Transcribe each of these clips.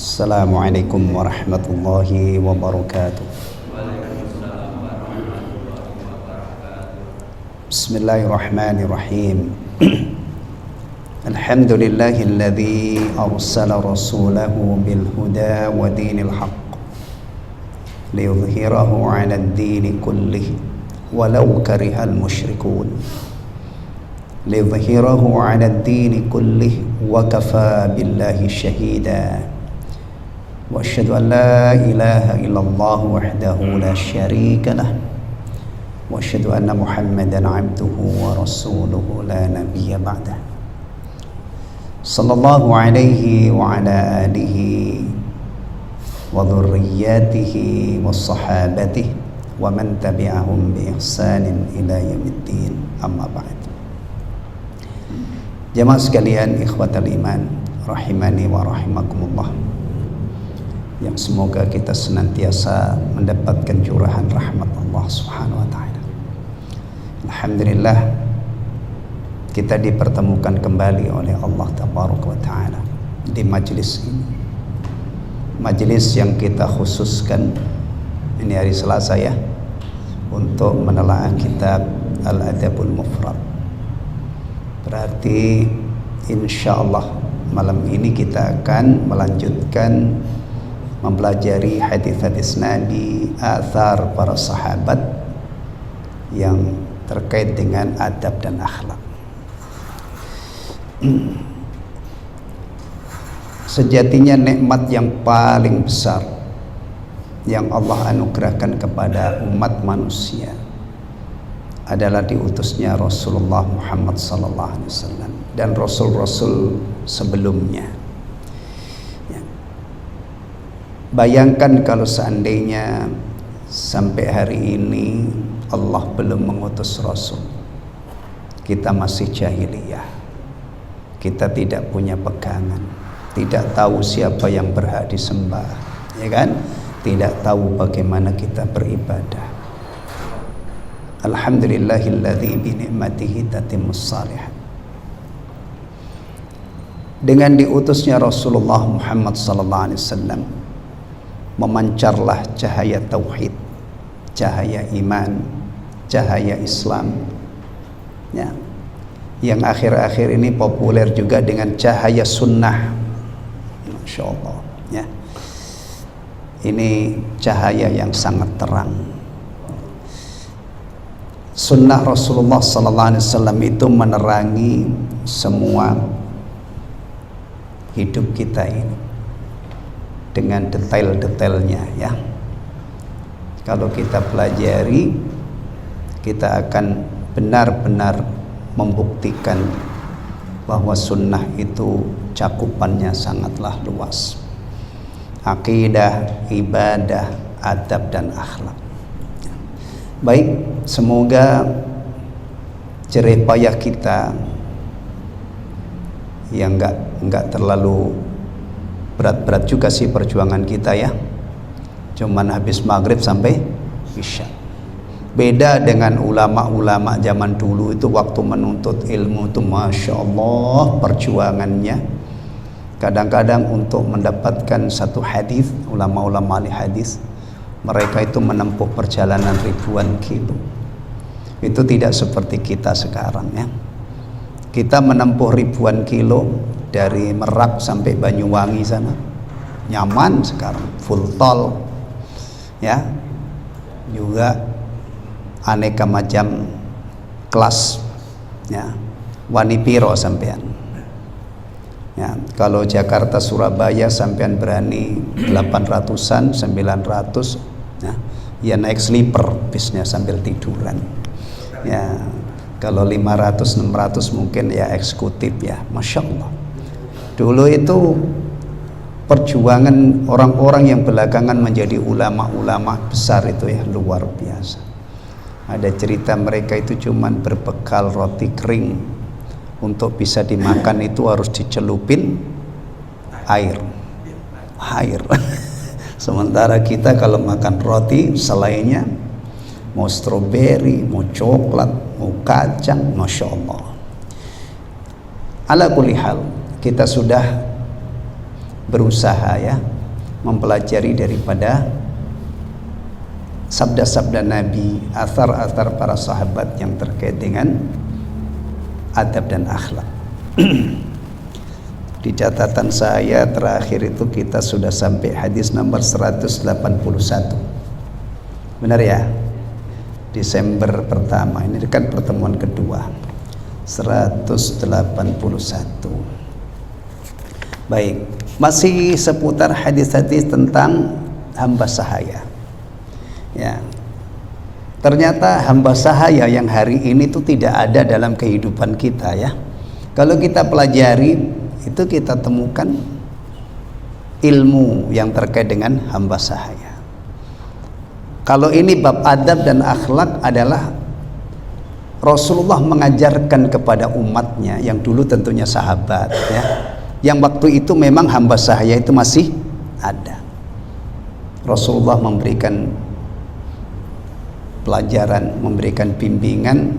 Assalamualaikum warahmatullahi wabarakatuh. Bismillahirrahmanirrahim. Alhamdulillahilladzi arsala rasulahu bil huda wa dinil haqq liyudhhirahu 'ala ad-dini kullih walau karihal musyrikun. Liyudhhirahu 'ala ad-dini kullih wa kafa billahi shahida. Wa asyhadu an la ilaha illallah wahdahu la syarika lah. Wa asyhadu anna Muhammadan 'abduhu wa rasuluhu la nabiyya ba'dah. Sallallahu alaihi wa ala alihi wa dhurriyyatihi wa sahabatihi wa man tabi'ahum bi ihsanin ila yaumiddin. Amma ba'd. Jamaah sekalian, ikhwatal iman rahimani wa rahimakumullah, yang semoga kita senantiasa mendapatkan curahan rahmat Allah Subhanahu wa taala. Alhamdulillah, kita dipertemukan kembali oleh Allah Tabaraka wa taala di majelis ini. Majelis yang kita khususkan ini hari Selasa ya, untuk menelaah kitab Al-Adabul Mufrad. Berarti insyaallah malam ini kita akan melanjutkan mempelajari hadis-hadis Nabi, athar para sahabat yang terkait dengan adab dan akhlak. Sejatinya nikmat yang paling besar yang Allah anugerahkan kepada umat manusia adalah diutusnya Rasulullah Muhammad sallallahu alaihi wasallam dan rasul-rasul sebelumnya. Bayangkan kalau seandainya sampai hari ini Allah belum mengutus Rasul, kita masih jahiliyah, kita tidak punya pegangan, tidak tahu siapa yang berhak disembah, ya kan? Tidak tahu bagaimana kita beribadah. Alhamdulillahilladzi bi ni'matihi tatimmus shalihat. Dengan diutusnya Rasulullah Muhammad sallallahu alaihi wasallam, memancarlah cahaya tauhid, cahaya iman, cahaya Islam ya, yang akhir-akhir ini populer juga dengan cahaya sunnah. Masya Allah ya. Ini cahaya yang sangat terang. Sunnah Rasulullah sallallahu alaihi wasallam itu menerangi semua hidup kita ini dengan detail-detailnya ya. Kalau kita pelajari, kita akan benar-benar membuktikan bahwa sunnah itu cakupannya sangatlah luas. Akidah, ibadah, adab dan akhlak. Baik, semoga jerih payah kita yang enggak terlalu berat-berat juga sih perjuangan kita ya, cuman habis maghrib sampai isya. Beda dengan ulama-ulama zaman dulu, itu waktu menuntut ilmu itu Masya Allah perjuangannya. Kadang-kadang untuk mendapatkan satu hadis, ulama-ulama ahli hadis, mereka itu menempuh perjalanan ribuan kilo. Itu tidak seperti kita sekarang ya. Kita menempuh ribuan kilo dari Merak sampai Banyuwangi sana, nyaman sekarang, full tol ya, juga aneka macam kelas ya, wani piro sampean ya. Kalau Jakarta Surabaya sampean berani 800-an 900 ya, ya naik sleeper bisnya sambil tiduran ya. Kalau 500-600 mungkin ya eksekutif ya. Masya Allah, dulu itu perjuangan orang-orang yang belakangan menjadi ulama-ulama besar itu ya luar biasa. Ada cerita mereka itu cuman berbekal roti kering, untuk bisa dimakan itu harus dicelupin air. Sementara kita kalau makan roti selainnya mau stroberi, mau coklat, mau kacang, Masya Allah. Ala kulli hal, kita sudah berusaha ya mempelajari daripada sabda-sabda Nabi, athar-athar para sahabat yang terkait dengan adab dan akhlak. Di catatan saya terakhir itu kita sudah sampai hadis nomor 181. Benar ya? Desember pertama, ini kan pertemuan kedua. 181. Baik, masih seputar hadis-hadis tentang hamba sahaya. Ya. Ternyata hamba sahaya yang hari ini itu tidak ada dalam kehidupan kita ya. Kalau kita pelajari itu kita temukan ilmu yang terkait dengan hamba sahaya. Kalau ini bab adab dan akhlak adalah Rasulullah mengajarkan kepada umatnya yang dulu tentunya sahabat ya. Yang waktu itu memang hamba sahaya itu masih ada. Rasulullah memberikan pelajaran, memberikan bimbingan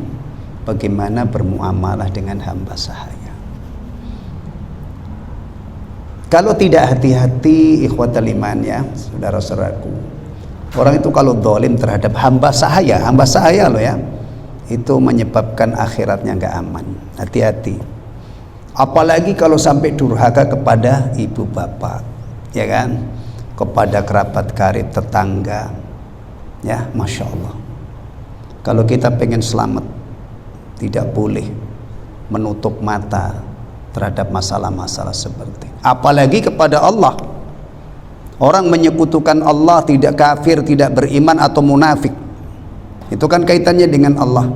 bagaimana bermuamalah dengan hamba sahaya. Kalau tidak hati-hati ikhwatal iman ya, saudara-saudaraku, orang itu kalau zalim terhadap hamba sahaya loh ya, itu menyebabkan akhiratnya nggak aman. Hati-hati. Apalagi kalau sampai durhaka kepada ibu bapak, ya kan, kepada kerabat karib tetangga, ya, masya Allah. Kalau kita pengen selamat, tidak boleh menutup mata terhadap masalah-masalah seperti ini. Apalagi kepada Allah. Orang menyekutukan Allah, tidak kafir, tidak beriman atau munafik, itu kan kaitannya dengan Allah,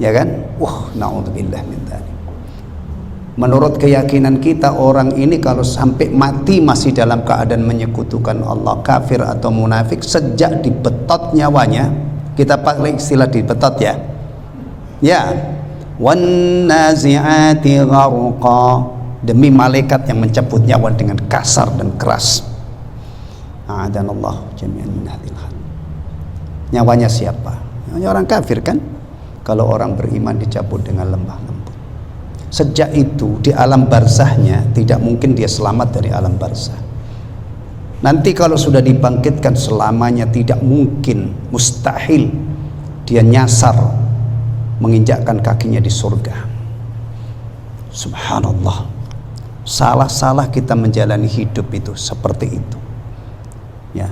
ya kan? Na'udzubillah min dzalik. Menurut keyakinan kita, orang ini kalau sampai mati masih dalam keadaan menyekutukan Allah, kafir atau munafik, sejak dibetot nyawanya, kita pakai istilah dibetot ya, wan nazi'ati gharqa, demi malaikat yang mencabut nyawa dengan kasar dan keras. A'adanallahu jami'an min hadhil hal. Nyawanya siapa? Nyawanya orang kafir kan? Kalau orang beriman dicabut dengan lemah lembut. Sejak itu di alam barzahnya tidak mungkin dia selamat dari alam barzah. Nanti kalau sudah dibangkitkan selamanya tidak mungkin, mustahil dia nyasar menginjakkan kakinya di surga. Subhanallah. Salah-salah kita menjalani hidup itu seperti itu. Ya.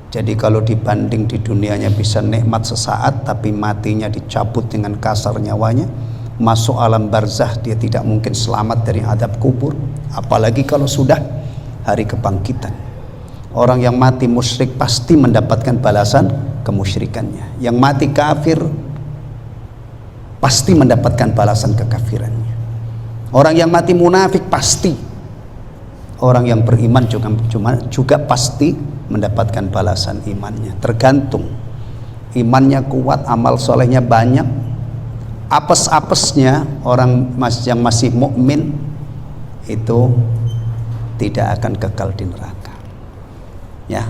Jadi kalau dibanding di dunianya bisa nikmat sesaat, tapi matinya dicabut dengan kasar nyawanya, masuk alam barzah dia tidak mungkin selamat dari adab kubur. Apalagi kalau sudah hari kebangkitan. Orang yang mati musyrik pasti mendapatkan balasan kemusyrikannya. Yang mati kafir pasti mendapatkan balasan kekafirannya. Orang yang mati munafik pasti. Orang yang beriman juga pasti mendapatkan balasan imannya. Tergantung imannya kuat, amal solehnya banyak, apes-apesnya orang yang masih mukmin itu tidak akan kekal di neraka. Ya,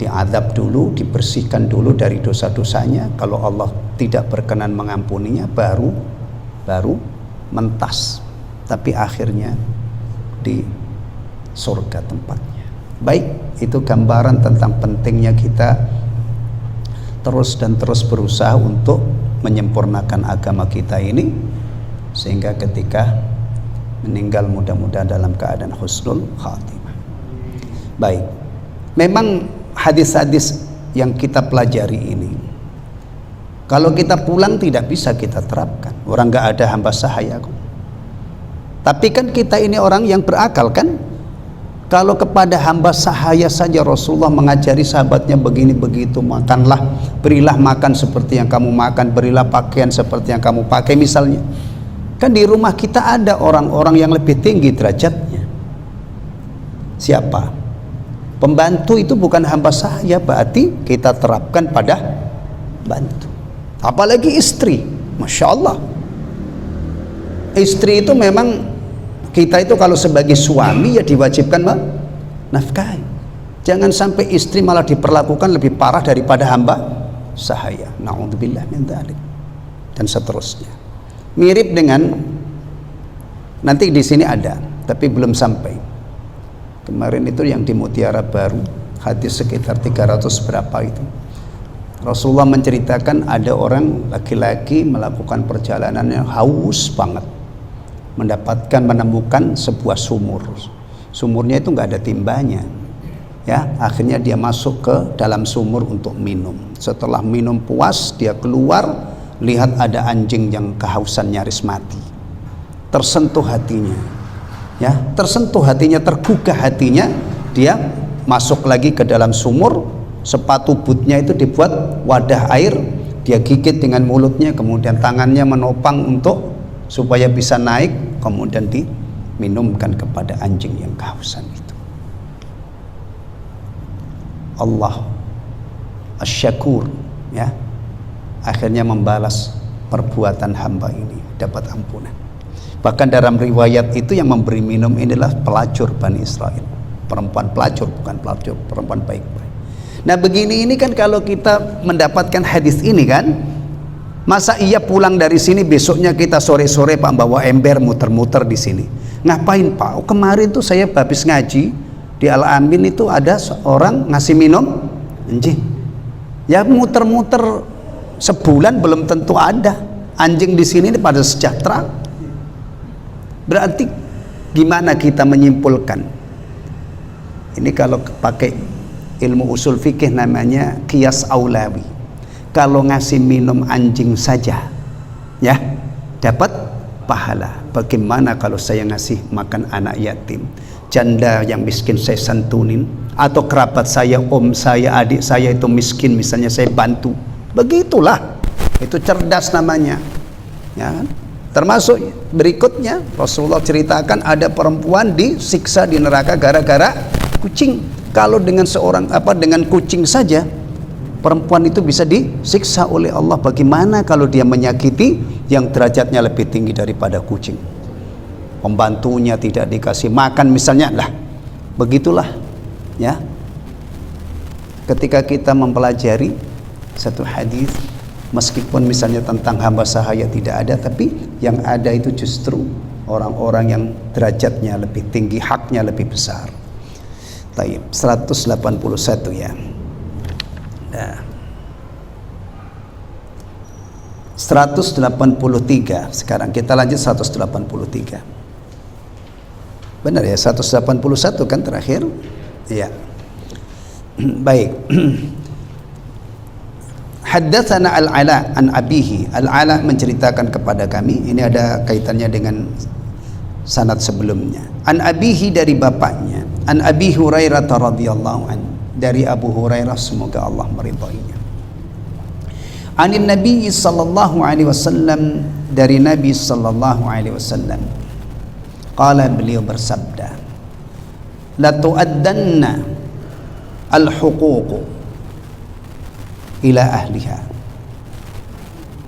diadab dulu, dibersihkan dulu dari dosa-dosanya. Kalau Allah tidak berkenan mengampuninya, baru mentas. Tapi akhirnya di surga tempatnya. Baik, itu gambaran tentang pentingnya kita terus berusaha untuk menyempurnakan agama kita ini, sehingga ketika meninggal mudah-mudahan dalam keadaan husnul khatimah. Baik, memang hadis-hadis yang kita pelajari ini kalau kita pulang tidak bisa kita terapkan. Orang gak ada hamba sahaya kok. Tapi kan kita ini orang yang berakal kan. Kalau kepada hamba sahaya saja Rasulullah mengajari sahabatnya begini begitu, makanlah, berilah makan seperti yang kamu makan, berilah pakaian seperti yang kamu pakai misalnya. Kan di rumah kita ada orang-orang yang lebih tinggi derajatnya. Siapa? Pembantu itu bukan hamba sahaya, berarti kita terapkan pada bantu. Apalagi istri, Masya Allah. Istri itu memang kita itu kalau sebagai suami ya diwajibkan nafkahi. Jangan sampai istri malah diperlakukan lebih parah daripada hamba sahaya. Na'udzubillah min dzalik. Dan seterusnya. Mirip dengan nanti di sini ada, tapi belum sampai. Kemarin itu yang di Mutiara Baru, hadis sekitar 300 berapa itu. Rasulullah menceritakan ada orang laki-laki melakukan perjalanan yang haus banget, menemukan sebuah sumur. Sumurnya itu nggak ada timbanya, ya. Akhirnya dia masuk ke dalam sumur untuk minum. Setelah minum puas, dia keluar, lihat ada anjing yang kehausan nyaris mati. Tersentuh hatinya, ya, tersentuh hatinya, tergugah hatinya. Dia masuk lagi ke dalam sumur. Sepatu bootnya itu dibuat wadah air, dia gigit dengan mulutnya, kemudian tangannya menopang untuk supaya bisa naik, kemudian diminumkan kepada anjing yang kehausan itu. Allah Asy-Syakur, ya, akhirnya membalas perbuatan hamba ini, dapat ampunan. Bahkan dalam riwayat itu yang memberi minum inilah pelacur Bani Israel, perempuan pelacur, bukan pelacur, perempuan baik-baik. Nah begini ini kan kalau kita mendapatkan hadis ini kan, masa iya pulang dari sini besoknya kita sore-sore Pak bawa ember muter-muter di sini. Ngapain Pak? Oh, kemarin tuh saya habis ngaji di Al-Amin itu ada seorang ngasih minum anjing. Ya muter-muter sebulan belum tentu ada anjing di sini ini pada sejahtera. Berarti gimana kita menyimpulkan? Ini kalau pakai ilmu usul fikih namanya qiyas aulawi. Kalau ngasih minum anjing saja, ya, dapat pahala. Bagaimana kalau saya ngasih makan anak yatim, janda yang miskin saya santunin, atau kerabat saya, om saya, adik saya itu miskin misalnya saya bantu. Begitulah, itu cerdas namanya, ya kan? Termasuk berikutnya Rasulullah ceritakan ada perempuan disiksa di neraka gara-gara kucing. Kalau dengan dengan kucing saja perempuan itu bisa disiksa oleh Allah, bagaimana kalau dia menyakiti yang derajatnya lebih tinggi daripada kucing? Pembantunya tidak dikasih makan misalnya, lah begitulah, ya. Ketika kita mempelajari satu hadis, meskipun misalnya tentang hamba sahaya tidak ada, tapi yang ada itu justru orang-orang yang derajatnya lebih tinggi, haknya lebih besar. Taib 181 ya. Nah, 183. Sekarang kita lanjut 183. Benar ya, 181 kan terakhir? Iya. Baik. Haddatsana Al-Ala an abihi. Al-Ala menceritakan kepada kami, ini ada kaitannya dengan sanad sebelumnya. An abihi dari bapaknya, an Abi Hurairah radhiyallahu an, dari Abu Hurairah semoga Allah meridainya. Anin Nabi sallallahu alaihi wasallam, dari Nabi sallallahu alaihi wasallam. Qala, beliau bersabda, la tu'addanna al-huquq ila ahliha.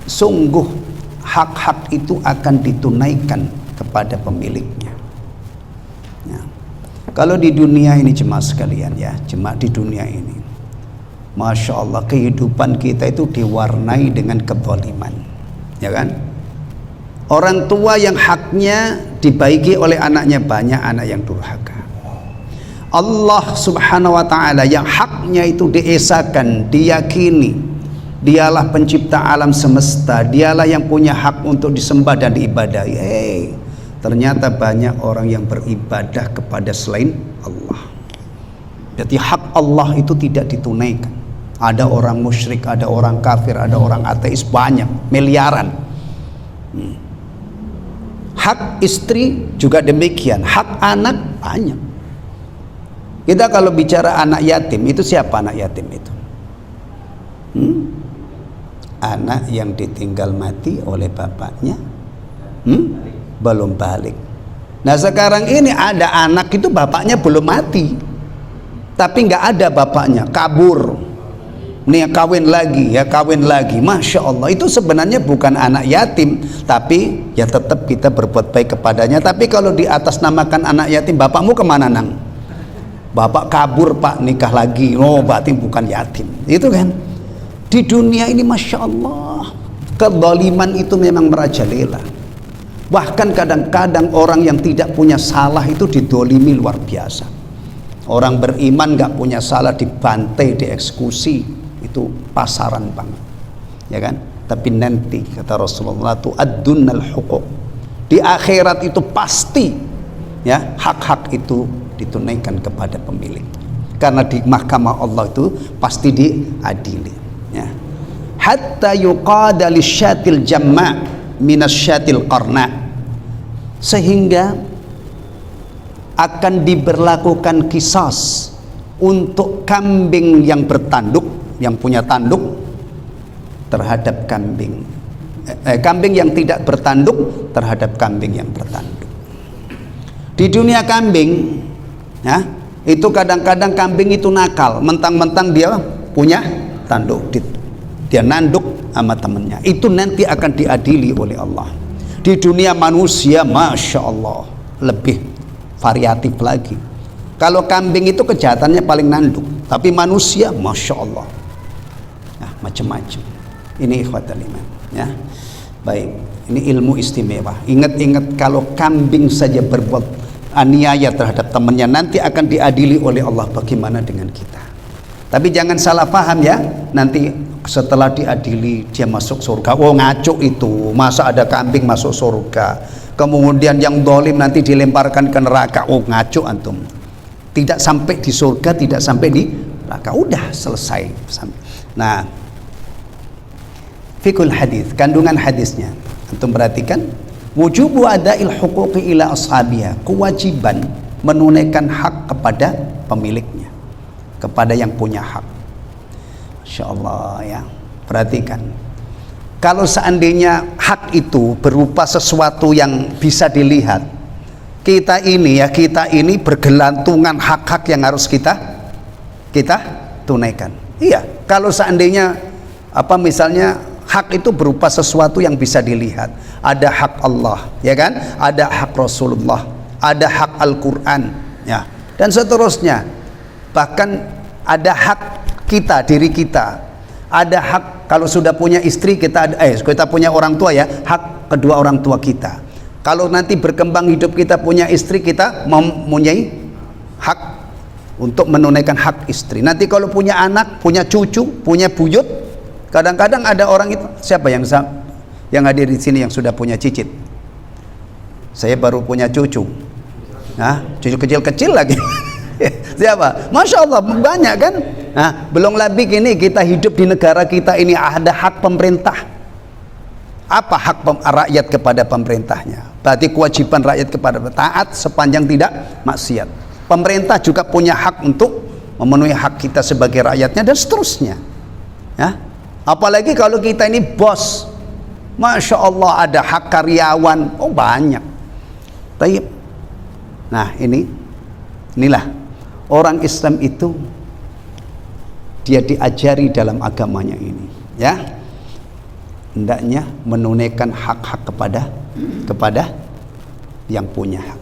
Sungguh hak-hak itu akan ditunaikan kepada pemiliknya. Ya. Kalau di dunia ini jemaah sekalian ya, jemaah di dunia ini, Masya Allah kehidupan kita itu diwarnai dengan kezaliman, ya kan? Orang tua yang haknya dibaiki oleh anaknya banyak, anak yang durhaka. Allah subhanahu wa ta'ala yang haknya itu diesakan, diyakini dialah pencipta alam semesta, dialah yang punya hak untuk disembah dan diibadahi. Ternyata banyak orang yang beribadah kepada selain Allah. Jadi hak Allah itu tidak ditunaikan. Ada orang musyrik, ada orang kafir, ada orang ateis, banyak, miliaran. Hak istri juga demikian, hak anak banyak. Kita kalau bicara anak yatim, itu siapa anak yatim itu? Anak yang ditinggal mati oleh bapaknya, belum balik. Nah sekarang ini ada anak itu bapaknya belum mati, tapi nggak ada bapaknya, kabur. Nih kawin lagi, Masya Allah. Itu sebenarnya bukan anak yatim, tapi ya tetap kita berbuat baik kepadanya. Tapi kalau di atas namakan anak yatim, bapakmu kemana nang? Bapak kabur pak, nikah lagi. Oh berarti bukan yatim. Itu kan di dunia ini Masya Allah, kezaliman itu memang merajalela. Bahkan kadang-kadang orang yang tidak punya salah itu didolimi luar biasa. Orang beriman nggak punya salah dibantai, dieksekusi, itu pasaran banget, ya kan? Tapi nanti kata Rasulullah itu ad-dunnal huquq, di akhirat itu pasti ya hak-hak itu ditunaikan kepada pemilik, karena di mahkamah Allah itu pasti diadili, ya. Hatta yuqada lisyatil jamma' minasyatil qarna, sehingga akan diberlakukan qisas untuk kambing yang bertanduk, yang punya tanduk terhadap kambing yang tidak bertanduk terhadap kambing yang bertanduk. Di dunia kambing ya, itu kadang-kadang kambing itu nakal, mentang-mentang dia punya tanduk, dia nanduk sama temennya, itu nanti akan diadili oleh Allah. Di dunia manusia Masya Allah lebih variatif lagi. Kalau kambing itu kejahatannya paling nanduk, tapi manusia Masya Allah nah, macam-macam. Ini ikhwatal iman ya. Baik, ini ilmu istimewa. Ingat-ingat, kalau kambing saja berbuat aniaya terhadap temannya, nanti akan diadili oleh Allah. Bagaimana dengan kita? Tapi jangan salah paham ya, nanti setelah diadili dia masuk surga. Oh ngaco itu, masa ada kambing masuk surga? Kemudian yang dolim nanti dilemparkan ke neraka. Oh ngaco antum. Tidak sampai di surga, tidak sampai di neraka. Udah selesai. Nah, fikul hadis, kandungan hadisnya antum perhatikan. Wujubu adail huquqi ila ashabiha, kewajiban menunaikan hak kepada pemiliknya, kepada yang punya hak. Masya Allah ya. Perhatikan, kalau seandainya hak itu berupa sesuatu yang bisa dilihat, kita ini bergelantungan hak-hak yang harus kita tunaikan. Iya, kalau seandainya misalnya hak itu berupa sesuatu yang bisa dilihat, ada hak Allah, ya kan? Ada hak Rasulullah, ada hak Al-Quran, ya, dan seterusnya. Bahkan ada hak kita, diri kita. Ada hak kalau sudah punya istri kita punya orang tua ya, hak kedua orang tua kita. Kalau nanti berkembang hidup kita punya istri, kita mempunyai hak untuk menunaikan hak istri. Nanti kalau punya anak, punya cucu, punya buyut, kadang-kadang ada orang itu, siapa yang hadir di sini yang sudah punya cicit? Saya baru punya cucu. Nah, cucu kecil-kecil lagi. Siapa? Masya Allah banyak kan. Nah, belum lagi ini kita hidup di negara kita ini ada hak pemerintah. Apa hak rakyat kepada pemerintahnya? Berarti kewajiban rakyat kepada taat sepanjang tidak maksiat. Pemerintah juga punya hak untuk memenuhi hak kita sebagai rakyatnya dan seterusnya. Ya, apalagi kalau kita ini bos, Masya Allah ada hak karyawan, oh banyak. Baik. Nah inilah orang Islam itu, dia diajari dalam agamanya ini ya, hendaknya menunaikan hak-hak kepada yang punya hak.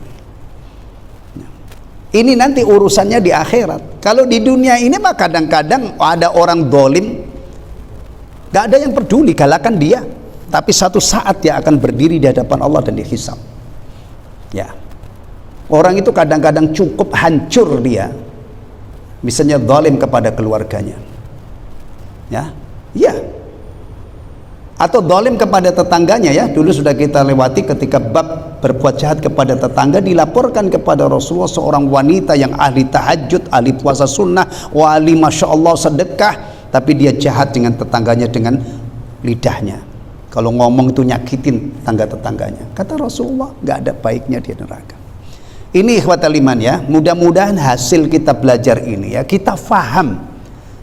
Ini nanti urusannya di akhirat. Kalau di dunia ini mah kadang-kadang ada orang dolim, gak ada yang peduli, galakan dia, tapi satu saat dia akan berdiri di hadapan Allah dan dihisab. Ya, orang itu kadang-kadang cukup hancur dia, misalnya zalim kepada keluarganya, ya, atau zalim kepada tetangganya ya. Dulu sudah kita lewati ketika bab berbuat jahat kepada tetangga, dilaporkan kepada Rasulullah seorang wanita yang ahli tahajud, ahli puasa sunnah, wali Masya Allah sedekah, tapi dia jahat dengan tetangganya dengan lidahnya. Kalau ngomong itu nyakitin tetangganya. Kata Rasulullah, nggak ada baiknya dia neraka. Ini ikhwatal iman ya, mudah-mudahan hasil kita belajar ini ya, kita faham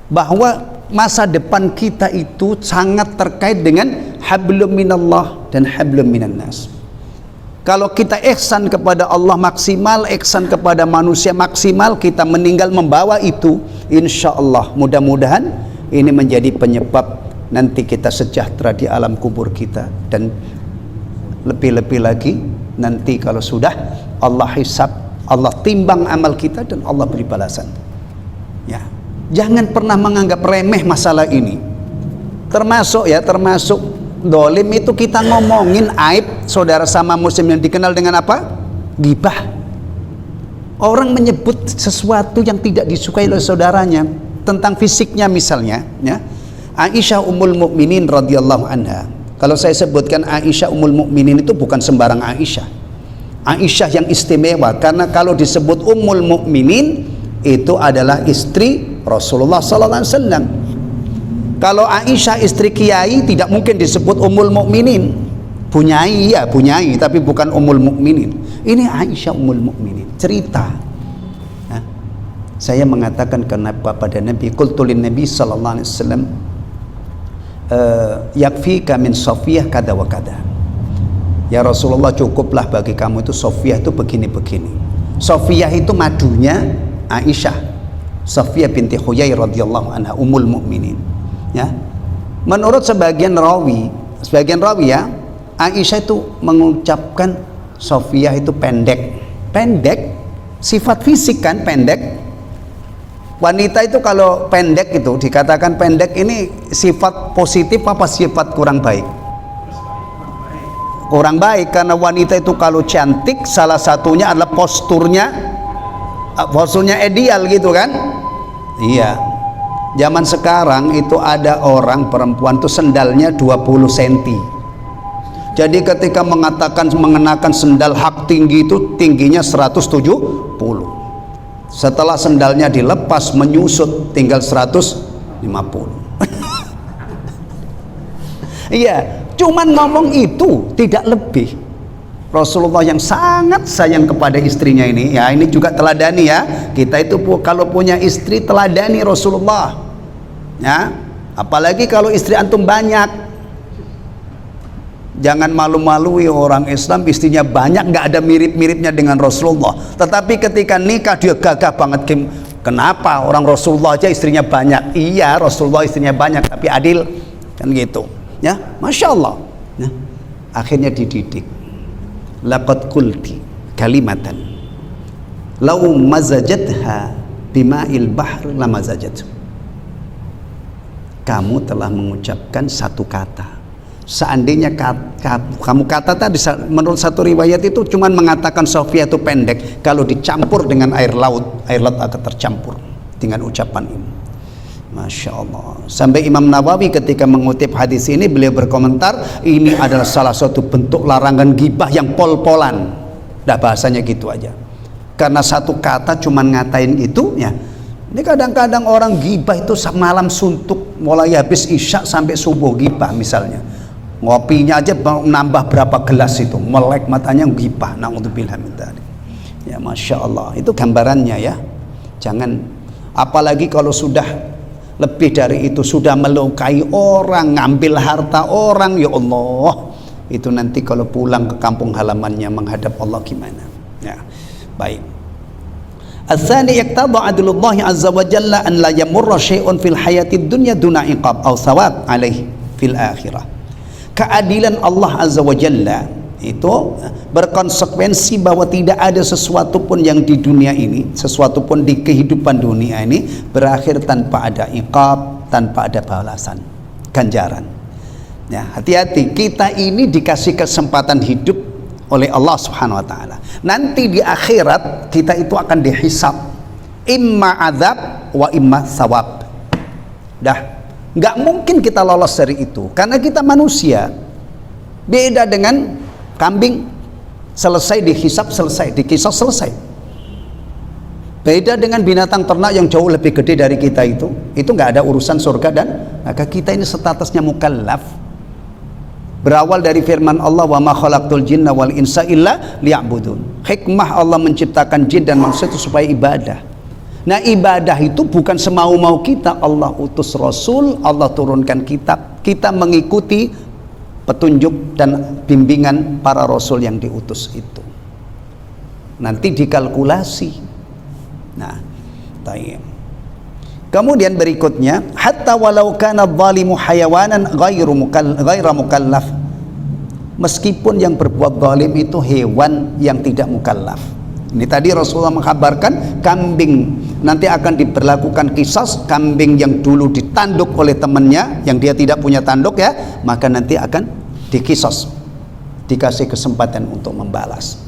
bahwa masa depan kita itu sangat terkait dengan hablum minallah dan hablum minan nas. Kalau kita ihsan kepada Allah maksimal, ihsan kepada manusia maksimal, kita meninggal membawa itu, insya Allah mudah-mudahan ini menjadi penyebab nanti kita sejahtera di alam kubur kita, dan lebih-lebih lagi nanti kalau sudah Allah hisab, Allah timbang amal kita dan Allah beri balasan. Ya, jangan pernah menganggap remeh masalah ini. Termasuk dolim itu kita ngomongin aib saudara sama muslim yang dikenal dengan apa? Ghibah. Orang menyebut sesuatu yang tidak disukai oleh saudaranya tentang fisiknya misalnya, ya. Aisyah Ummul Mukminin radhiyallahu anha. Kalau saya sebutkan Aisyah Ummul Mukminin itu bukan sembarang Aisyah. Aisyah yang istimewa, karena kalau disebut Ummul Mukminin itu adalah istri Rasulullah sallallahu alaihi wasallam. Kalau Aisyah istri kiai tidak mungkin disebut Ummul Mukminin. Bunyai ya, bunyai, tapi bukan Ummul Mukminin. Ini Aisyah Ummul Mukminin. Cerita. Nah, saya mengatakan kepada Nabi, qultu lin Nabi sallallahu alaihi wasallam, yakfika min Safiyah kada wa kada. Ya Rasulullah, cukuplah bagi kamu itu Safiyah itu begini-begini. Safiyah itu madunya Aisyah, Safiyah binti Huyai radhiyallahu anha, Ummul Mukminin. Ya. Menurut sebagian rawi ya, Aisyah itu mengucapkan Safiyah itu pendek, sifat fisik kan pendek. Wanita itu kalau pendek itu dikatakan pendek, ini sifat positif apa sifat kurang baik? Kurang baik, karena wanita itu kalau cantik salah satunya adalah posturnya ideal gitu kan? Iya. Zaman sekarang itu ada orang perempuan tuh sendalnya 20 cm. Jadi ketika mengenakan sendal hak tinggi itu tingginya 170. Setelah sendalnya dilepas menyusut tinggal 150. Iya, cuman ngomong itu tidak lebih. Rasulullah yang sangat sayang kepada istrinya ini, ya ini juga teladani ya. Kita itu kalau punya istri teladani Rasulullah. Ya, apalagi kalau istri antum banyak. Jangan malu-malui orang Islam istrinya banyak, nggak ada mirip-miripnya dengan Rasulullah. Tetapi ketika nikah dia gagah banget. Kenapa orang Rasulullah aja istrinya banyak? Iya, Rasulullah istrinya banyak tapi adil kan gitu. Ya, masya Allah. Ya. Akhirnya dididik. Laqad qulti kalimatan law mazajatha bima'il bahr lamazajat. Kamu telah mengucapkan satu kata. Seandainya kamu kata tadi, menurut satu riwayat itu cuman mengatakan Safiyah itu pendek, kalau dicampur dengan air laut akan tercampur dengan ucapan ini. Masya Allah. Sampai Imam Nawawi ketika mengutip hadis ini, beliau berkomentar, ini adalah salah satu bentuk larangan ghibah yang pol-polan. Dah bahasanya gitu aja. Karena satu kata cuman ngatain itu ya. Ini kadang-kadang orang ghibah itu malam suntuk, mulai habis isya sampai subuh ghibah misalnya. Ngopinya aja nambah berapa gelas itu, melek matanya ghibah. Na'udzubillah min dzalik. Ya masya Allah, itu gambarannya ya. Jangan, apalagi kalau sudah lebih dari itu, sudah melukai orang, ngambil harta orang, ya Allah, itu nanti kalau pulang ke kampung halamannya menghadap Allah gimana? Ya, baik. Ats-tsani yaqtadi 'adlullah 'azza wa jalla an la yamurra syai'un fil hayatid dunya duna iqab aw thawab alaihi fil akhirah. Keadilan Allah Azza wa Jalla itu berkonsekuensi bahwa tidak ada sesuatu pun yang di dunia ini, sesuatu pun di kehidupan dunia ini berakhir tanpa ada iqab, tanpa ada balasan, ganjaran. Ya, hati-hati, kita ini dikasih kesempatan hidup oleh Allah Subhanahu wa taala. Nanti di akhirat kita itu akan dihisab, imma azab wa imma thawab. Dah, nggak mungkin kita lolos dari itu karena kita manusia. Beda dengan kambing, selesai dihisab, selesai dikisah, selesai. Beda dengan binatang ternak yang jauh lebih gede dari kita, itu nggak ada urusan surga, dan maka kita ini statusnya mukallaf. Berawal dari firman Allah, wa ma khalaqtul jinna wal insa illa liya'budun. Hikmah Allah menciptakan jin dan manusia itu supaya ibadah. Nah, ibadah itu bukan semau-mau kita. Allah utus Rasul, Allah turunkan kitab, kita mengikuti petunjuk dan bimbingan para Rasul yang diutus itu. Nanti dikalkulasi. Nah, tayyib. Kemudian berikutnya, hatta walau kana dzalimu hayawanan ghairu mukallaf. Meskipun yang berbuat zalim itu hewan yang tidak mukallaf. Ini tadi Rasulullah mengkabarkan kambing nanti akan diberlakukan kisas. Kambing yang dulu ditanduk oleh temannya, yang dia tidak punya tanduk ya, maka nanti akan dikisas, dikasih kesempatan untuk membalas.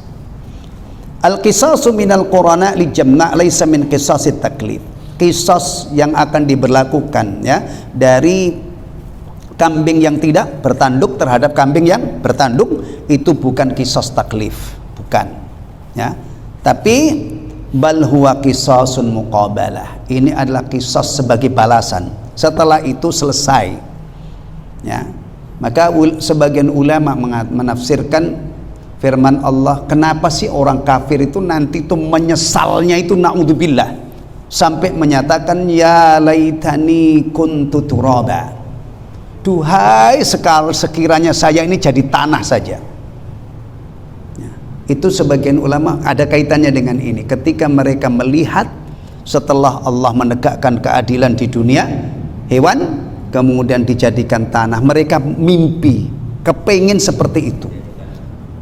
Al-qisasu minal qurana li jamna' laisa min qisasit taklif. Qisas yang akan diberlakukan ya dari kambing yang tidak bertanduk terhadap kambing yang bertanduk itu bukan qisas taklif, bukan ya. Tapi bal huwa qisasun muqabalah. Ini adalah qisas sebagai balasan. Setelah itu selesai. Ya. Maka sebagian ulama menafsirkan firman Allah, kenapa sih orang kafir itu nanti itu menyesalnya itu naudzubillah sampai menyatakan ya laitani kuntu turaba. Duhai sekiranya saya ini jadi tanah saja. Ya. Itu sebagian ulama ada kaitannya dengan ini. Ketika mereka melihat setelah Allah menegakkan keadilan di dunia, hewan kemudian dijadikan tanah, mereka mimpi kepingin seperti itu.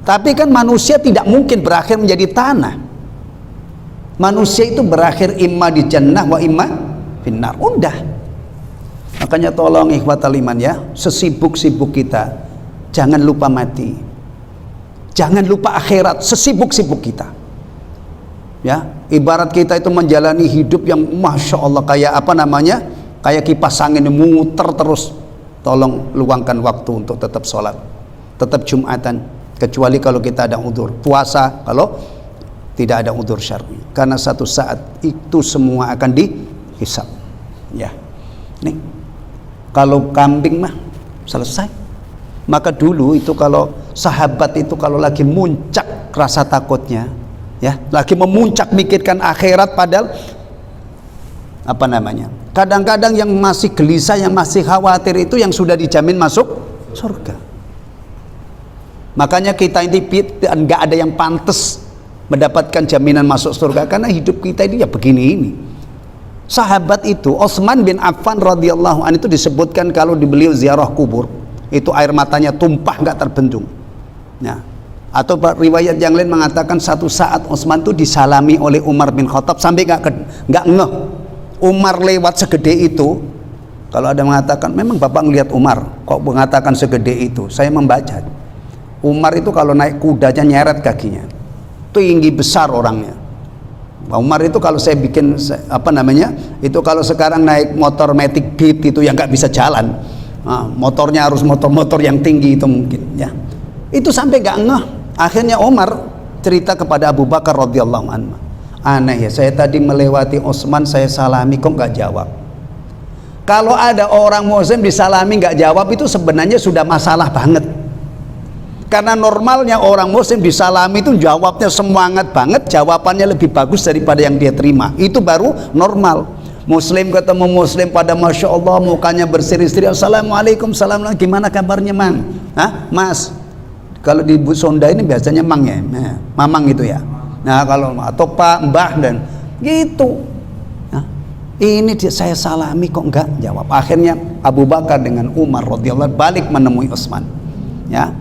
Tapi kan manusia tidak mungkin berakhir menjadi tanah. Manusia itu berakhir imma di jannah wa imma finnar. Udah. Makanya tolong ikhwatal iman ya, sesibuk-sibuk kita jangan lupa mati, jangan lupa akhirat, sesibuk-sibuk kita ya. Ibarat kita itu menjalani hidup yang masya Allah kayak apa namanya, kayak kipas angin muter terus. Tolong luangkan waktu untuk tetap sholat, tetap Jumatan, kecuali kalau kita ada udzur, puasa kalau tidak ada udzur syar'i, karena satu saat itu semua akan dihisab ya. Nih kalau kambing mah selesai. Maka dulu itu kalau sahabat itu kalau lagi muncak rasa takutnya ya, lagi memuncak mikirkan akhirat, padahal apa namanya, kadang-kadang yang masih gelisah, yang masih khawatir itu yang sudah dijamin masuk surga. Makanya kita ini nggak ada yang pantas mendapatkan jaminan masuk surga, karena hidup kita ini ya begini ini. Sahabat itu Utsman bin Affan radhiyallahu anhu itu disebutkan kalau beliau ziarah kubur itu air matanya tumpah nggak terbendung ya. Atau riwayat yang lain mengatakan satu saat Utsman itu disalami oleh Umar bin Khattab sampai nggak ngeh Umar lewat segede itu. Kalau ada mengatakan memang bapak ngelihat Umar kok mengatakan segede itu, saya membaca Umar itu kalau naik kudanya nyeret kakinya, tinggi besar orangnya. Umar itu kalau saya bikin apa namanya itu, kalau sekarang naik motor Matic Beat itu yang nggak bisa jalan, motornya harus motor-motor yang tinggi itu mungkin ya. Itu sampai nggak ngeh. Akhirnya Umar cerita kepada Abu Bakar radhiyallahu anhu, aneh ya, saya tadi melewati Utsman, saya salami kok nggak jawab. Kalau ada orang muslim disalami nggak jawab itu sebenarnya sudah masalah banget. Karena normalnya orang muslim disalami itu jawabnya semangat banget, jawabannya lebih bagus daripada yang dia terima. Itu baru normal. Muslim ketemu muslim pada masya Allah mukanya berseri-seri, assalamualaikum, salam, gimana kabarnya mang? Hah, mas? Kalau di Sunda ini biasanya mang ya, nah, mamang gitu ya. Nah kalau atau pak, mbah dan gitu. Nah, ini saya salami kok enggak jawab. Akhirnya Abu Bakar dengan Umar radhiyallahu balik menemui Utsman. Ya.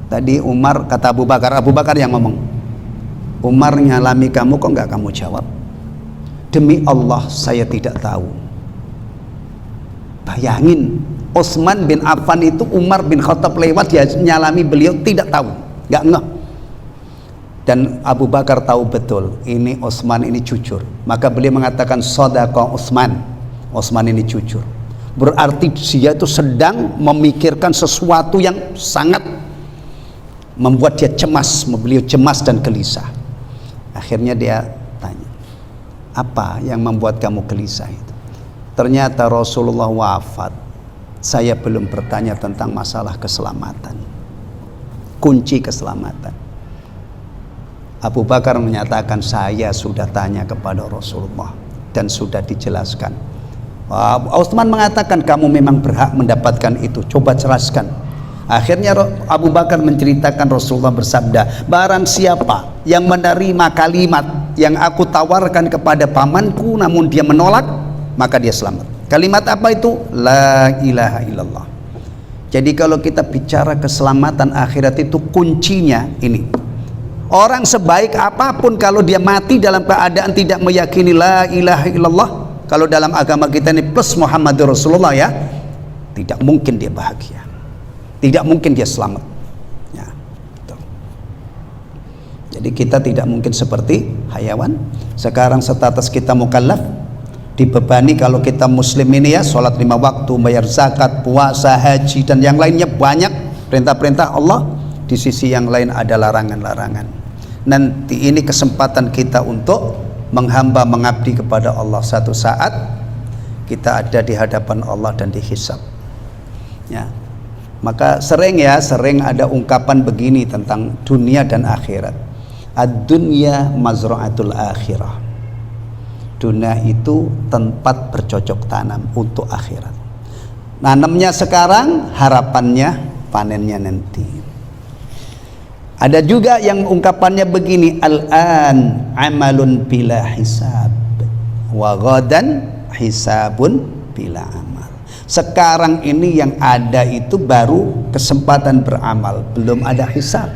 Tadi Umar kata Abu Bakar yang ngomong, Umar nyalami kamu kok nggak kamu jawab? Demi Allah saya tidak tahu. Bayangin Utsman bin Affan itu Umar bin Khattab lewat dia nyalami beliau tidak tahu, nggak ngeh. Dan Abu Bakar tahu betul ini Utsman ini jujur, maka beliau mengatakan shadaqa Utsman, Utsman ini jujur. Berarti dia itu sedang memikirkan sesuatu yang sangat membuat dia cemas, beliau cemas dan gelisah. Akhirnya dia tanya, apa yang membuat kamu gelisah itu? Ternyata Rasulullah wafat, saya belum bertanya tentang masalah keselamatan, kunci keselamatan. Abu Bakar menyatakan saya sudah tanya kepada Rasulullah dan sudah dijelaskan. Utsman mengatakan kamu memang berhak mendapatkan itu, coba jelaskan. Akhirnya Abu Bakar menceritakan Rasulullah bersabda, barang siapa yang menerima kalimat yang aku tawarkan kepada pamanku namun dia menolak, maka dia selamat. Kalimat apa itu? La ilaha illallah. Jadi kalau kita bicara keselamatan akhirat itu kuncinya ini. Orang sebaik apapun kalau dia mati dalam keadaan tidak meyakini la ilaha illallah, kalau dalam agama kita ini plus Muhammadur Rasulullah ya, tidak mungkin dia bahagia, tidak mungkin dia selamat ya, Jadi kita tidak mungkin seperti hayawan. Sekarang status kita mukallaf, dibebani kalau kita muslim ini ya, sholat 5 waktu, bayar zakat, puasa, haji dan yang lainnya banyak perintah-perintah Allah. Di sisi yang lain ada larangan-larangan. Nanti ini kesempatan kita untuk menghamba, mengabdi kepada Allah. Satu saat kita ada di hadapan Allah dan dihisab ya. Maka sering ada ungkapan begini tentang dunia dan akhirat. Ad-dunya mazra'atul akhirah. Dunia itu tempat bercocok tanam untuk akhirat. Nanamnya sekarang, harapannya panennya nanti. Ada juga yang ungkapannya begini, al-an amalun bila hisab wa ghadan hisabun bila amal. Sekarang ini yang ada itu baru kesempatan beramal, belum ada hisab.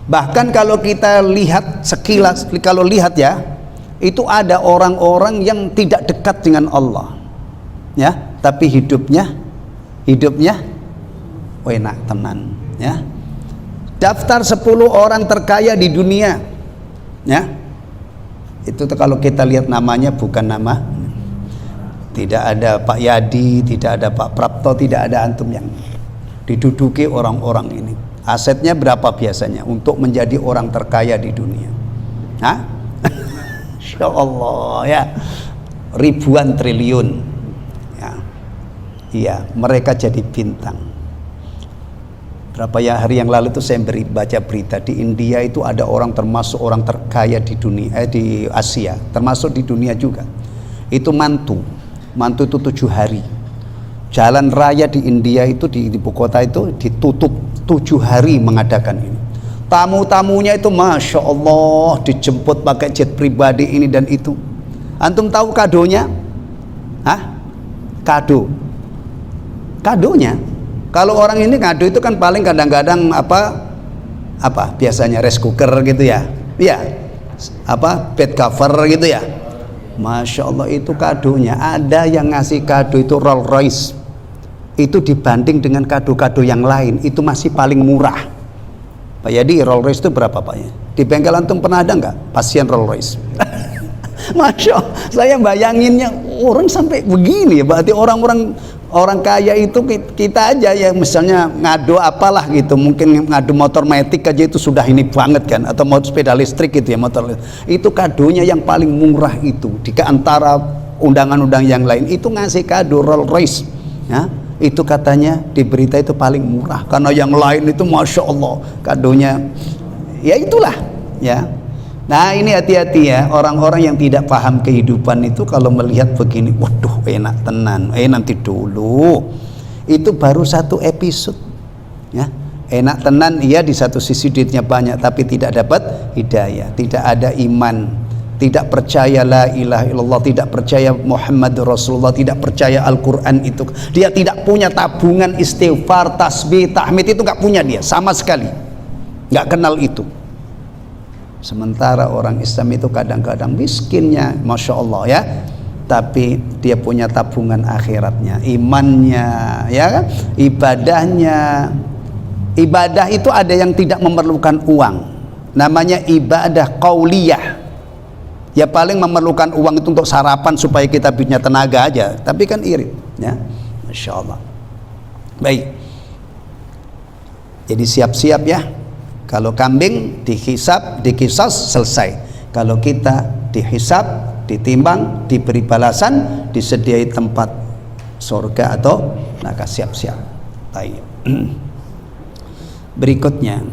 Bahkan kalau kita lihat sekilas, kalau lihat ya, itu ada orang-orang yang tidak dekat dengan Allah ya, tapi hidupnya enak tenan ya. Daftar 10 orang terkaya di dunia ya, itu kalau kita lihat namanya bukan nama, tidak ada Pak Yadi, tidak ada Pak Prapto, tidak ada antum yang diduduki orang-orang ini. Asetnya berapa biasanya untuk menjadi orang terkaya di dunia? Hah? Insya Allah ya, ribuan triliun ya. Iya, mereka jadi bintang. Berapa hari yang lalu itu saya baca berita di India itu ada orang termasuk orang terkaya di dunia, di Asia, termasuk di dunia juga. Itu mantu itu 7 hari. Jalan raya di India itu di ibu kota itu ditutup 7 hari mengadakan ini. Tamu-tamunya itu Masya Allah dijemput pakai jet pribadi ini dan itu. Antum tahu kadonya? Hah? Kadonya kalau orang ini kado itu kan paling kadang-kadang apa biasanya rice cooker gitu ya. Iya. Bed cover gitu ya. Masya Allah itu kadonya. Ada yang ngasih kado itu Rolls Royce. Itu dibanding dengan kado-kado yang lain itu masih paling murah. Pak Yadi, Rolls Royce itu berapa Pak ya? Di bengkel antum pernah ada nggak pasien Rolls Royce? Masya Allah, saya bayanginnya orang sampai begini ya. Berarti orang kaya itu kita aja ya, misalnya ngadu apalah gitu, mungkin ngadu motor matic aja itu sudah ini banget kan, atau mau sepeda listrik gitu ya, motor itu kadonya yang paling murah itu di antara undangan-undangan yang lain itu ngasih kado Rolls Royce ya. Itu katanya di berita itu paling murah karena yang lain itu Masya Allah kadonya ya itulah ya. Nah ini hati-hati ya, orang-orang yang tidak paham kehidupan itu kalau melihat begini, waduh enak tenan, nanti dulu itu baru 1 episode ya. Enak tenan iya, di satu sisi duitnya banyak tapi tidak dapat hidayah, tidak ada iman, tidak percaya la ilaha illallah, tidak percaya Muhammad Rasulullah, tidak percaya Al-Quran itu. Dia tidak punya tabungan istighfar, tasbih, tahmid, itu gak punya dia sama sekali, gak kenal itu. Sementara orang Islam itu kadang-kadang miskinnya Masya Allah ya, tapi dia punya tabungan akhiratnya, imannya ya kan, ibadahnya. Ibadah itu ada yang tidak memerlukan uang, namanya ibadah qauliyah. Ya paling memerlukan uang itu untuk sarapan supaya kita punya tenaga aja, tapi kan irit ya. Masya Allah. Baik, jadi siap-siap ya, kalau kambing dihisab, dikisas, selesai. Kalau kita dihisab, ditimbang, diberi balasan, disediai tempat surga atau neraka, siap-siap. Baik. Berikutnya,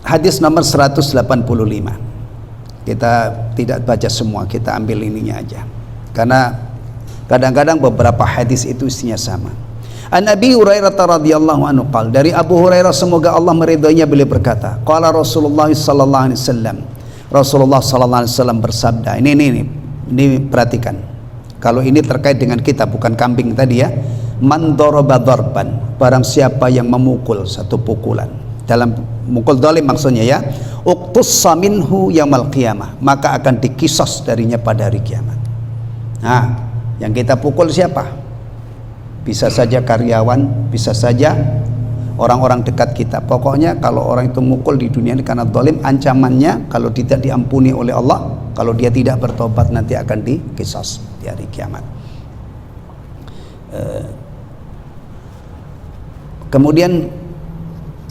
hadis nomor 185. Kita tidak baca semua, kita ambil ininya aja, karena kadang-kadang beberapa hadis itu isinya sama. An Abi Hurairah radhiyallahu anhu qala, dari Abu Hurairah semoga Allah meridhoinya, beliau berkata, qala Rasulullah sallallahu alaihi wasallam, Rasulullah sallallahu alaihi wasallam bersabda, ini perhatikan, kalau ini terkait dengan kita, bukan kambing tadi ya. Man daraba darban, barang siapa yang memukul satu pukulan, dalam mukul zalim maksudnya ya, uqtussa minhu yaumil qiyamah, maka akan dikisos darinya pada hari kiamat. Nah, yang kita pukul siapa? Bisa saja karyawan, bisa saja orang-orang dekat kita. Pokoknya kalau orang itu mukul di dunia ini karena zalim, ancamannya kalau tidak diampuni oleh Allah, kalau dia tidak bertobat nanti akan diqisas di hari kiamat. Kemudian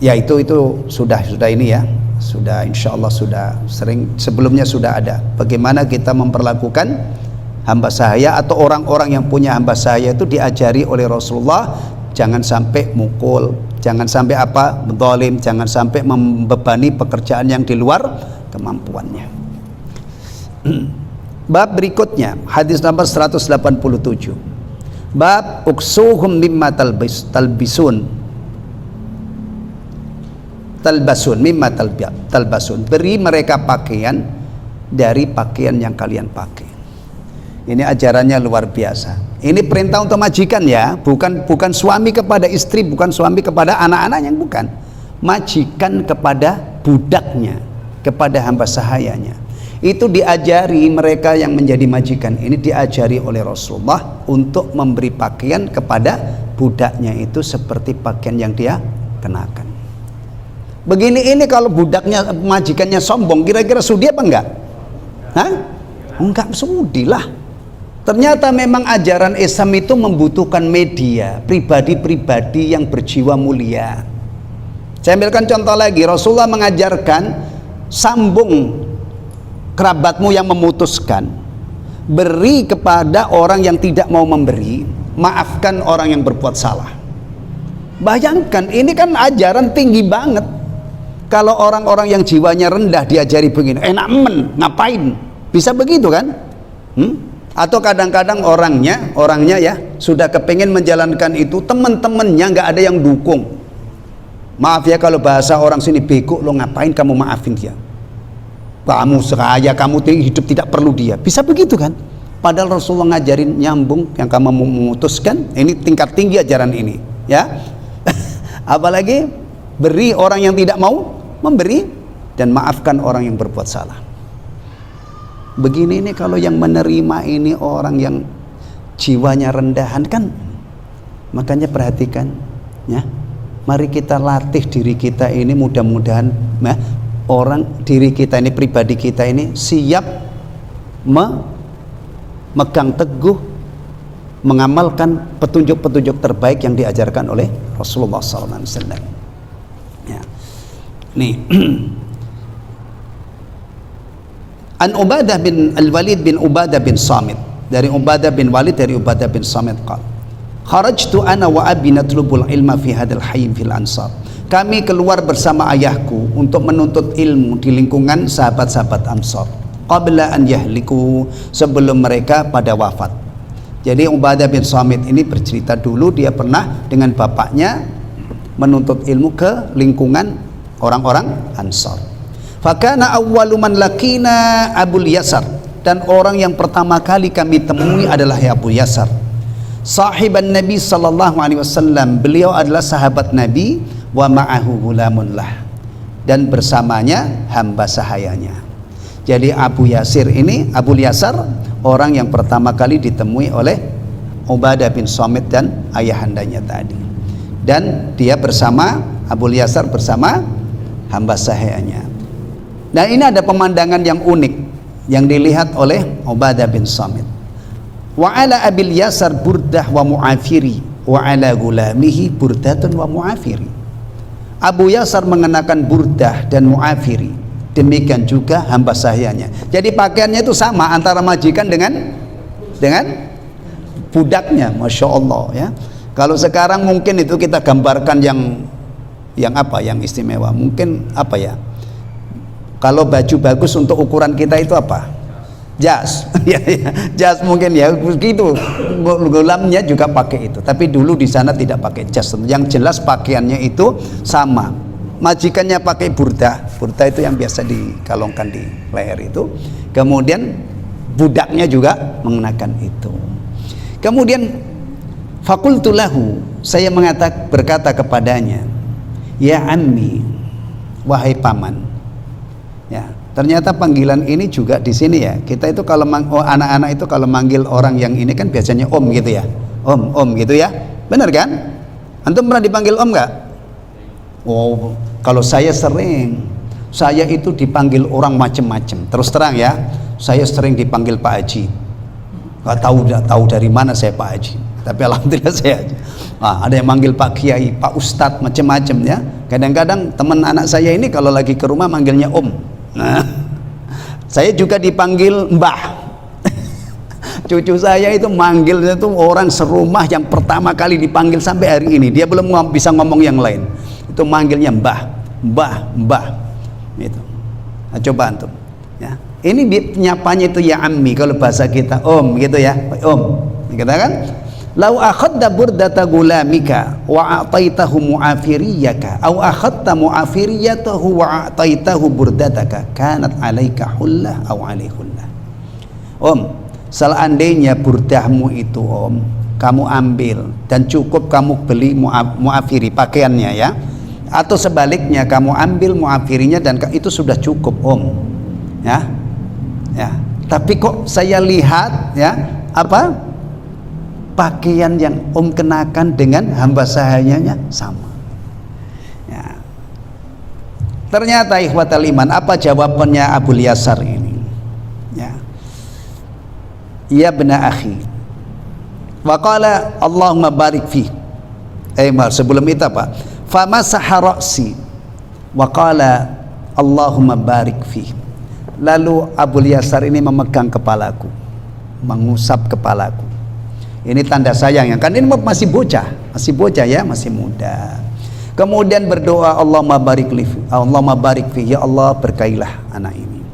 ya itu sudah ini ya, sudah insya Allah sudah sering sebelumnya sudah ada. Bagaimana kita memperlakukan hamba sahaya atau orang-orang yang punya hamba sahaya itu diajari oleh Rasulullah, jangan sampai mukul, jangan sampai zalim, jangan sampai membebani pekerjaan yang di luar kemampuannya. Bab berikutnya hadis nomor 187. Bab uksuhum mimma talbasun, beri mereka pakaian dari pakaian yang kalian pakai. Ini ajarannya luar biasa. Ini perintah untuk majikan ya, bukan suami kepada istri, bukan suami kepada anak-anaknya, bukan. Majikan kepada budaknya, kepada hamba sahayanya. Itu diajari mereka yang menjadi majikan. Ini diajari oleh Rasulullah untuk memberi pakaian kepada budaknya itu seperti pakaian yang dia kenakan. Begini ini kalau budaknya majikannya sombong, kira-kira sudi apa enggak? Hah? Enggak sudi lah. Ternyata memang ajaran Islam itu membutuhkan media, pribadi-pribadi yang berjiwa mulia. Saya ambilkan contoh lagi, Rasulullah mengajarkan sambung kerabatmu yang memutuskan, beri kepada orang yang tidak mau memberi, maafkan orang yang berbuat salah. Bayangkan, ini kan ajaran tinggi banget. Kalau orang-orang yang jiwanya rendah diajari begini, enak ngapain? Bisa begitu kan? Atau kadang-kadang orangnya ya sudah kepengen menjalankan itu, teman-temannya nggak ada yang dukung. Maaf ya kalau bahasa orang sini, bego lo, ngapain kamu maafin dia? Kamu sekaya, kamu hidup tidak perlu dia. Bisa begitu kan? Padahal Rasulullah ngajarin nyambung, yang kamu memutuskan. Ini tingkat tinggi ajaran ini ya. Apalagi beri orang yang tidak mau memberi, dan maafkan orang yang berbuat salah. Begini ini kalau yang menerima ini orang yang jiwanya rendahan kan. Makanya perhatikan ya, mari kita latih diri kita ini, mudah-mudahan diri kita ini, pribadi kita ini siap memegang teguh, mengamalkan petunjuk-petunjuk terbaik yang diajarkan oleh Rasulullah SAW ya. Nih An Ubadah bin Al-Walid bin Ubadah bin Samit, dari Ubadah bin Walid dari Ubadah bin Samit qala, kharajtu ana wa abi natlubul ilma fi hadzal hayy fil ansar. Kami keluar bersama ayahku untuk menuntut ilmu di lingkungan sahabat-sahabat Ansar qabla an yahliku, sebelum mereka pada wafat. Jadi Ubadah bin Samit ini bercerita dulu dia pernah dengan bapaknya menuntut ilmu ke lingkungan orang-orang Ansar. Fakana awwalu man lakina Abul Yasar, dan orang yang pertama kali kami temui adalah Abu Yasar, sahiban Nabi sallallahu alaihi wasallam. Beliau adalah sahabat Nabi, wa ma'ahu gulamun lah, dan bersamanya hamba sahayanya. Jadi Abu Yasir ini, Abu Yasar, orang yang pertama kali ditemui oleh Ubadah bin Samit dan ayahandanya tadi. Dan dia bersama, Abu Yasar bersama hamba sahayanya. Nah ini ada pemandangan yang unik yang dilihat oleh Ubadah bin Samit. Wa ala Abil Yasar burdah wa mu'afiri, wa ala gulamihi burdatun wa mu'afiri. Abu Yasar mengenakan burdah dan mu'afiri, demikian juga hamba sahayanya. Jadi pakaiannya itu sama antara majikan dengan budaknya. Masya Allah ya. Kalau sekarang mungkin itu kita gambarkan yang apa, yang istimewa, mungkin apa ya, kalau baju bagus untuk ukuran kita itu apa? Jas. Jas mungkin ya begitu. Gulamnya juga pakai itu. Tapi dulu di sana tidak pakai jas. Yang jelas pakaiannya itu sama. Majikannya pakai burdah. Burdah itu yang biasa dikalungkan di leher itu. Kemudian budaknya juga mengenakan itu. Kemudian fakultu lahu, saya berkata kepadanya, ya ammi, wahai paman. Ya, ternyata panggilan ini juga di sini ya. Kita itu kalau anak-anak itu kalau manggil orang yang ini kan biasanya om gitu ya. Om gitu ya. Benar kan? Antum pernah dipanggil om enggak? Oh, kalau saya sering, saya itu dipanggil orang macam-macam. Terus terang ya, saya sering dipanggil Pak Haji. Gak tahu dari mana saya Pak Haji. Tapi alhamdulillah saya Haji. Ada yang manggil Pak Kiai, Pak Ustadz, macam-macam ya. Kadang-kadang teman anak saya ini kalau lagi ke rumah manggilnya Om. Nah, saya juga dipanggil Mbah. Cucu saya itu manggilnya tuh orang serumah yang pertama kali dipanggil sampai hari ini. Dia belum bisa ngomong yang lain. Itu manggilnya Mbah, Mbah, Mbah. Gitu. Nah, coba antum. Ya. Ini penyapanya itu ya ammi, kalau bahasa kita Om gitu ya. Om. Kita kan? Lau akhadta burdata gulamika wa a'taitahu mu'afiriyaka aw akhadta mu'afiriyatahu wa a'taitahu burdataka kanat 'alaika hullah aw 'alaihi hullah. Om, seandainya burdahmu itu Om, kamu ambil dan cukup kamu beli mu'afiri pakaiannya ya, atau sebaliknya kamu ambil mu'afirinya dan itu sudah cukup Om. Ya. Ya. Tapi kok saya lihat ya, pakaian yang Om kenakan dengan hamba sahayanya sama. Ya. Ternyata ikhwatal iman, apa jawabannya Abu Yasar ini? Ya. Ya bena akhi. Wa qala Allahumma barik fi. Sebelum itu apa? Famasaha ra'si wa qala Allahumma barik fi. Lalu Abu Yasar ini memegang kepalaku, mengusap kepalaku. Ini tanda sayang ya, kan ini masih bocah ya, masih muda. Kemudian berdoa Allahumma barik li, Allahumma barik fi, ya Allah berkailah anak ini.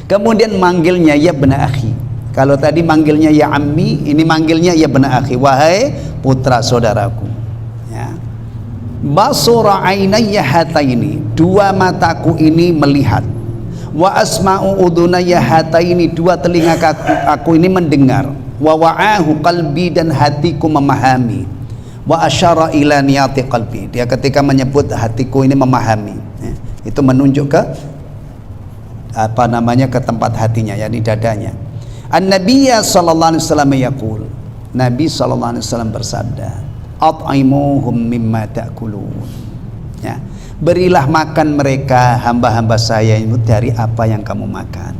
Kemudian manggilnya ya bena akhi. Kalau tadi manggilnya ya ammi, ini manggilnya ya bena akhi, wahai putra saudaraku. Ya. Basura ainayya hataini, dua mataku ini melihat. Wa asma'u udunayya hataini, dua telinga aku ini mendengar. Wa wa'ahu qalbi, dan hatiku memahami. Wa asyara ila niyati qalbi, dia ketika menyebut hatiku ini memahami ya, itu menunjuk ke ke tempat hatinya, yakni dadanya. An-Nabiyya sallallahu alaihi wasallam yaqul, Nabi sallallahu alaihi wasallam bersabda, at'imuhum mimma ta'kulun. Ya, berilah makan mereka hamba-hamba saya itu dari apa yang kamu makan.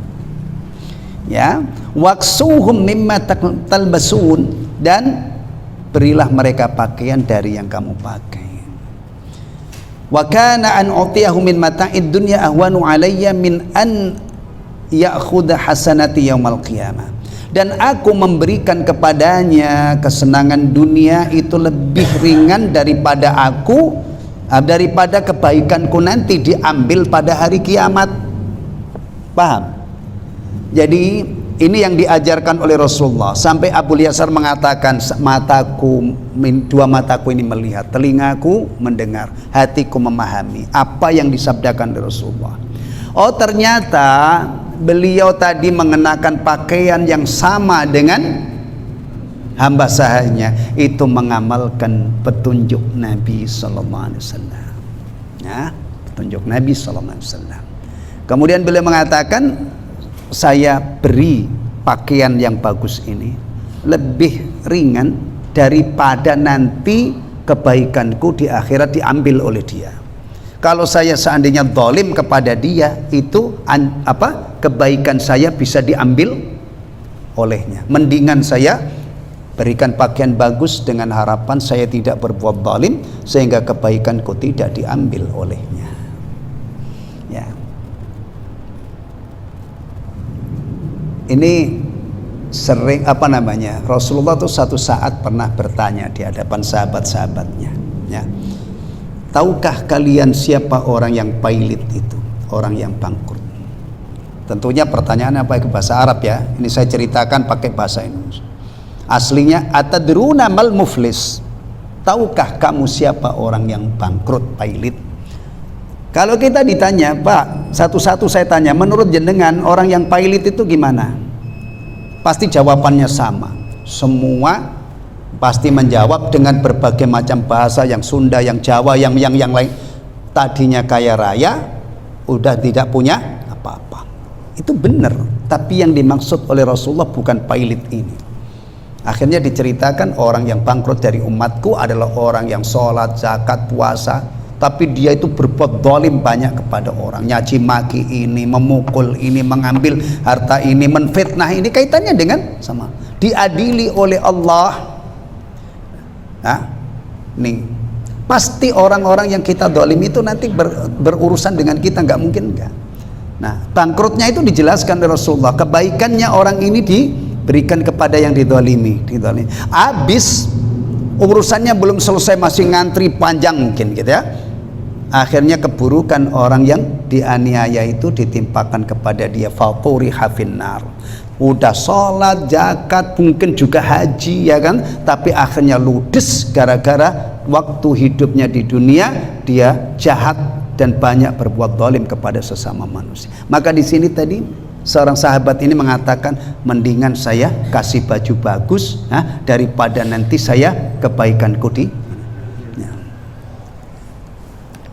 Ya, waksuhum mimma talbasun, dan berilah mereka pakaian dari yang kamu pakai. Wa kana an utiyahu min mata'id dunya ahwanu alayya min an ya'khudha hasanati yaumal qiyamah. Dan aku memberikan kepadanya kesenangan dunia itu lebih ringan daripada kebaikanku nanti diambil pada hari kiamat. Paham? Jadi ini yang diajarkan oleh Rasulullah, sampai Abu Yasar mengatakan dua mataku ini melihat, telingaku mendengar, hatiku memahami apa yang disabdakan oleh Rasulullah. Oh, ternyata beliau tadi mengenakan pakaian yang sama dengan hamba sahanya, itu mengamalkan petunjuk Nabi sallallahu alaihi wasallam. Ya, petunjuk Nabi sallallahu alaihi wasallam. Kemudian beliau mengatakan, saya beri pakaian yang bagus ini lebih ringan daripada nanti kebaikanku di akhirat diambil oleh dia. Kalau saya seandainya zalim kepada dia, itu kebaikan saya bisa diambil olehnya. Mendingan saya berikan pakaian bagus dengan harapan saya tidak berbuat zalim, sehingga kebaikanku tidak diambil olehnya. Ya. Ini sering Rasulullah tuh satu saat pernah bertanya di hadapan sahabat-sahabatnya, ya, tahukah kalian siapa orang yang pailit itu, orang yang bangkrut? Tentunya pertanyaannya pakai bahasa Arab ya, ini saya ceritakan pakai bahasa Indonesia. Aslinya atadruna mal muflis, tahukah kamu siapa orang yang bangkrut, pailit? Kalau kita ditanya, Pak, satu-satu saya tanya, menurut jenengan orang yang pailit itu gimana? Pasti jawabannya sama. Semua pasti menjawab dengan berbagai macam bahasa, yang Sunda, yang Jawa, yang lain. Tadinya kaya raya, udah tidak punya apa-apa. Itu benar. Tapi yang dimaksud oleh Rasulullah bukan pailit ini. Akhirnya diceritakan orang yang bangkrut dari umatku adalah orang yang sholat, zakat, puasa, tapi dia itu berbuat zalim banyak kepada orang, nyaci maki ini, memukul ini, mengambil harta ini, menfitnah ini. Kaitannya dengan sama diadili oleh Allah. Nah, nih pasti orang-orang yang kita zalim itu nanti berurusan dengan kita, nggak mungkin enggak. Nah, bangkrutnya itu dijelaskan oleh Rasulullah. Kebaikannya orang ini diberikan kepada yang dizalimi. Habis urusannya belum selesai, masih ngantri panjang mungkin gitu ya. Akhirnya keburukan orang yang dianiaya itu ditimpakan kepada dia, faquri hafinnar. Udah sholat, zakat, mungkin juga haji ya kan, tapi akhirnya ludes gara-gara waktu hidupnya di dunia dia jahat dan banyak berbuat zalim kepada sesama manusia. Maka di sini tadi seorang sahabat ini mengatakan, mendingan saya kasih baju bagus daripada nanti saya kebaikanku di.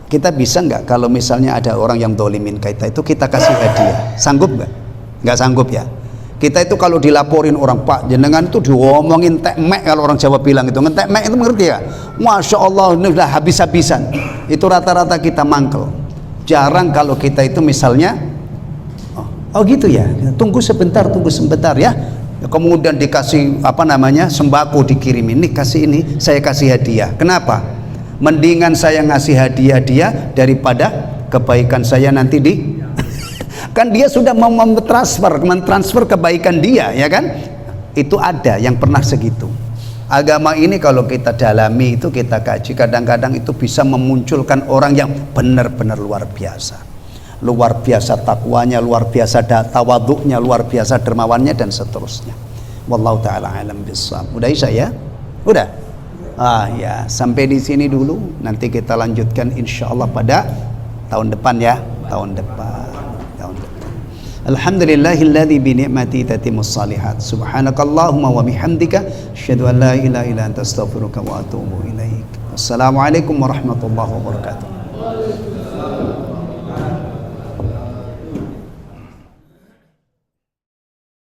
Kita bisa nggak kalau misalnya ada orang yang dolimin kita itu, kita kasih hadiah? Sanggup nggak? Nggak sanggup ya. Kita itu kalau dilaporin orang, Pak jenengan itu diomongin tekmek, kalau orang Jawa bilang itu ngetekmek, itu mengerti ya? Masya Allah, ini udah habis-habisan. Itu rata-rata kita mangkel. Jarang kalau kita itu misalnya, oh gitu ya, tunggu sebentar ya. Kemudian dikasih sembako dikirimin, nih kasih ini, saya kasih hadiah. Kenapa? Mendingan saya ngasih hadiah dia daripada kebaikan saya nanti di kan dia sudah mau mentransfer kebaikan dia, ya kan? Itu ada yang pernah segitu. Agama ini kalau kita dalami itu, kita kaji, kadang-kadang itu bisa memunculkan orang yang benar-benar luar biasa. Luar biasa takwanya, luar biasa tawaduknya, luar biasa dermawannya dan seterusnya. Wallahu taala alam bissawab. Udah Isa ya? Udah. Ya, sampai di sini dulu. Nanti kita lanjutkan insyaallah pada tahun depan ya, tahun depan. Alhamdulillahilladzi bi ni'mati tatimmus shalihat. Subhanakallahumma wa bihamdika asyhadu an la ilaha illa anta astaghfiruka wa atubu ilaik. Assalamualaikum warahmatullahi wabarakatuh.